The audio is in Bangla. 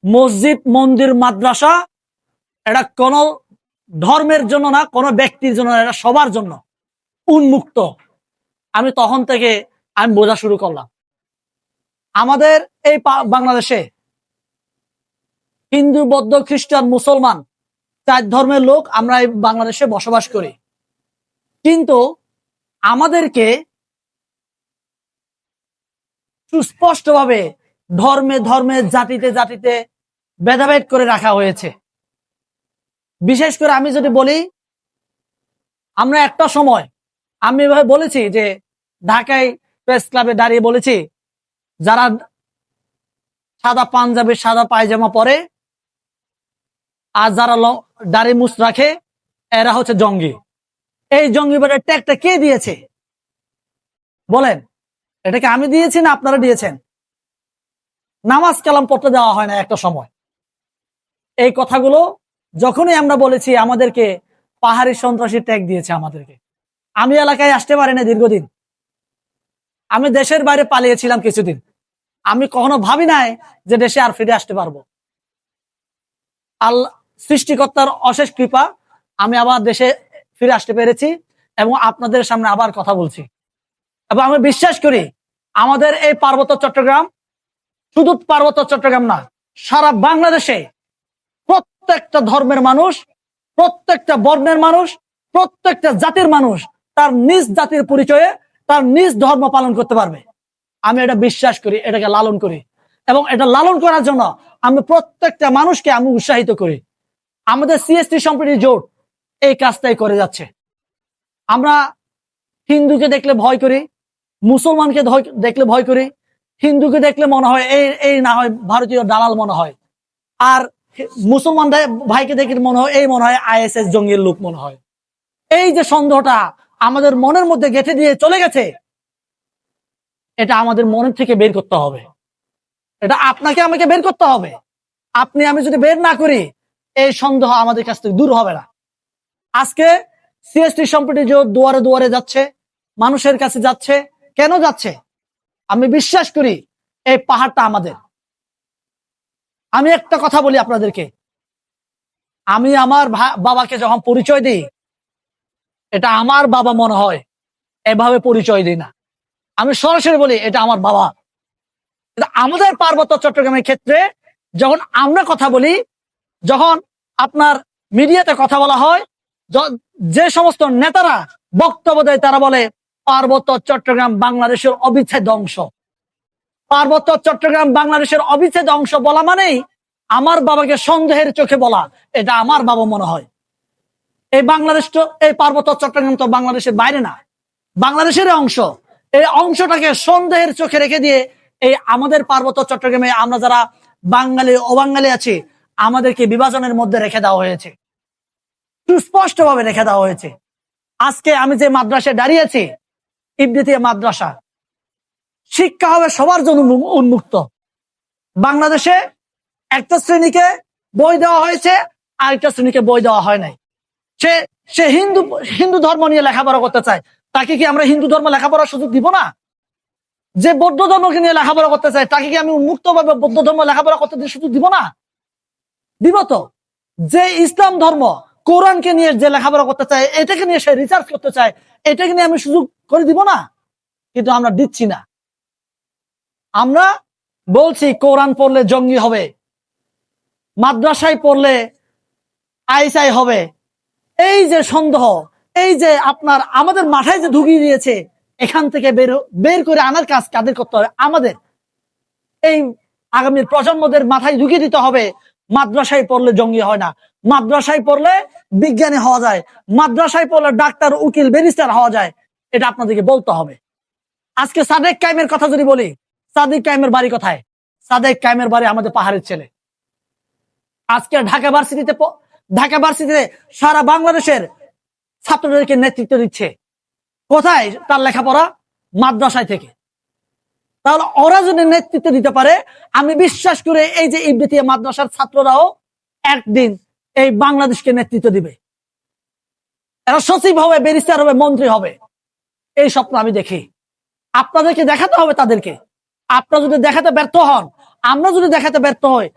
মসজিদ, মন্দির, মাদ্রাসা এটা কোন ধর্মের জন্য না, কোন ব্যক্তির জন্য না, এটা সবার জন্য উন্মুক্ত। আমি তখন থেকে আমি বোঝা শুরু করলাম আমাদের এই বাংলাদেশে হিন্দু, বৌদ্ধ, খ্রিস্টান, মুসলমান 4 ধর্মের লোক আমরা এই বাংলাদেশে বসবাস করি। কিন্তু আমাদেরকে সুস্পষ্টভাবে ধর্মে ধর্মে, জাতিতে জাতিতে ভেদাভেদ করে রাখা হয়েছে। বিশেষ করে আমি যদি বলি, আমরা একটা সময় আমি এভাবে বলেছি যে ঢাকায় প্রেস ক্লাবে দাঁড়িয়ে বলেছি, যারা সাদা পাঞ্জাবি, সাদা পায়জামা পরে আর যারা দাড়ি মুছ রাখে এরা হচ্ছে জঙ্গি। এই জঙ্গিবাদের ট্যাগটা কে দিয়েছে বলেন? এটাকে আমি দিয়েছি না আপনারা দিয়েছেন? নামাজ কালাম পড়তে দেওয়া হয় না একটা সময়। এই কথাগুলো যখনই আমরা বলেছি আমাদেরকে পাহাড়ি সন্ত্রাসী ট্যাগ দিয়েছে আমাদেরকে। আমি এলাকায় আসতে পারি না দীর্ঘদিন, আমি দেশের বাইরে পালিয়েছিলাম কিছুদিন। আমি কখনো ভাবি নাই যে দেশে আর ফিরে আসতে পারবো। আল্লাহ সৃষ্টিকর্তার অশেষ কৃপা, আমি আবার দেশে ফিরে আসতে পেরেছি এবং আপনাদের সামনে আবার কথা বলছি। এবং আমি বিশ্বাস করি আমাদের এই পার্বত্য চট্টগ্রাম, শুধু পার্বত্য চট্টগ্রাম না, সারা বাংলাদেশে প্রত্যেকটা ধর্মের মানুষ, প্রত্যেকটা বর্ণের মানুষ, প্রত্যেকটা জাতির মানুষ তার নিজ জাতির পরিচয়ে তার নিজ ধর্ম পালন করতে পারবে। আমি এটা বিশ্বাস করি, এটাকে লালন করি এবং এটা লালন করার জন্য আমি প্রত্যেকটা মানুষকে আমি উৎসাহিত করি। আমাদের সিএসটি সম্প্রীতি জোট এই কাজটাই করে যাচ্ছে। আমরা হিন্দুকে দেখলে ভয় করি, মুসলমানকে দেখলে ভয় করি, হিন্দুকে দেখলে মনে হয় এই না হয় ভারতীয় দালাল মনে হয়, আর মুসলমান ভাইকে দেখলে মনে হয় আইএসএস জঙ্গির লোক মনে হয়। এই যে সন্দেহটা আমাদের মনের মধ্যে গেঁথে দিয়ে চলে গেছে, এটা আমাদের মনের থেকে বের করতে হবে। এটা আপনাকে আমাকে বের করতে হবে। আপনি আমি যদি বের না করি, এই সন্দেহ আমাদের কাছ থেকে দূর হবে না। আজকে সিএসটি সম্প্রীতি জোট দুয়ারে দুয়ারে যাচ্ছে, মানুষের কাছে যাচ্ছে। কেন যাচ্ছে? আমি বিশ্বাস করি এই পাহাড়টা আমাদের। আমি একটা কথা বলি আপনাদেরকে, আমি আমার বাবাকে যখন পরিচয় দিই, এটা আমার বাবা মনে হয়, এভাবে পরিচয় দিই না। আমি সরাসরি বলি এটা আমার বাবা। আমাদের পার্বত্য চট্টগ্রামের ক্ষেত্রে যখন আমরা কথা বলি, যখন আপনার মিডিয়াতে কথা বলা হয়, যে সমস্ত নেতারা বক্তব্য দেয় তারা বলে পার্বত্য চট্টগ্রাম বাংলাদেশের অবিচ্ছেদ্য অংশ। পার্বত্য চট্টগ্রাম বাংলাদেশের অবিচ্ছেদ্য অংশ বলা মানেই আমার বাবাকে সন্দেহের চোখে বলা, এটা আমার বাবা মনে হয়। এই বাংলাদেশ তো, এই পার্বত্য চট্টগ্রাম তো বাংলাদেশের বাইরে না, বাংলাদেশের অংশ। এই অংশটাকে সন্দেহের চোখে রেখে দিয়ে এই আমাদের পার্বত্য চট্টগ্রামে আমরা যারা বাঙালি অবাঙালি আছি, আমাদেরকে বিভাজনের মধ্যে রেখে দেওয়া হয়েছে, সুস্পষ্ট ভাবে রেখে দেওয়া হয়েছে। আজকে আমি যে মাদ্রাসায় দাঁড়িয়েছি, ইবতিদাইয়া মাদ্রাসা, শিক্ষা হবে সবার জন্য উন্মুক্ত। বাংলাদেশে একটা শ্রেণীকে বই দেওয়া হয়েছে, আরেকটা শ্রেণীকে বই দেওয়া হয় নাই। সে হিন্দু ধর্ম নিয়ে লেখাপড়া করতে চায়, তাকে কি আমরা হিন্দু ধর্ম লেখাপড়ার সুযোগ দিব না? যে বৌদ্ধ ধর্মকে নিয়ে লেখাপড়া করতে চায়, তাকে কি আমি উন্মুক্ত ভাবে বৌদ্ধ ধর্ম লেখাপড়া করতে সুযোগ দিব না? দিব তো। যে ইসলাম ধর্ম, কোরআনকে নিয়ে যে লেখাপড়া করতে চায়, এটাকে নিয়ে সে রিসার্চ করতে চায়, এটাকে নিয়ে আমি সুযোগ করে দিব না? কিন্তু আমরা দিচ্ছি না। আমরা বলছি কোরআন পড়লে জঙ্গি হবে, মাদ্রাসায় পড়লে আইসাই হবে। এই যে সন্দেহ, এই যে আপনার আমাদের মাথায় যে ঢুকিয়ে দিয়েছে, এখান থেকে বের করে আনার কাজ কাদের করতে হবে? আমাদের। এই আগামীর প্রজন্মদের মাথায় ঢুকিয়ে দিতে হবে মাদ্রাসায় পড়লে জঙ্গি হয় না, মাদ্রাসায় পড়লে বিজ্ঞানী হওয়া যায়, মাদ্রাসায় পড়লে ডাক্তার, উকিল, ব্যারিস্টার হওয়া যায়। এটা আপনাদেরকে বলতে হবে। আজকে সাদেক কায়েমের কথা যদি বলি, সাদেক কায়েমের বাড়ি কোথায়? সাদেক কায়েমের বাড়ি আমাদের পাহাড়ের ছেলে। আজকে ঢাকা ভার্সিটিতে সারা বাংলাদেশের ছাত্রদেরকে নেতৃত্ব দিচ্ছে। কোথায় তার লেখাপড়া? মাদ্রাসায় থেকে। তাহলে ওরা যদি নেতৃত্ব দিতে পারে, আমি বিশ্বাস করে এই যে ইবতিদাইয়া মাদ্রাসার ছাত্ররাও একদিন এই বাংলাদেশকে নেতৃত্ব দিবে। এরা সচিব হবে, ব্যারিস্টার হবে, মন্ত্রী হবে। এই স্বপ্ন আমি দেখি। আপনাদেরকে দেখাতে হবে তাদেরকে। আপনারা যদি দেখাতে ব্যর্থ হন, আমরা যদি দেখাতে ব্যর্থ হই,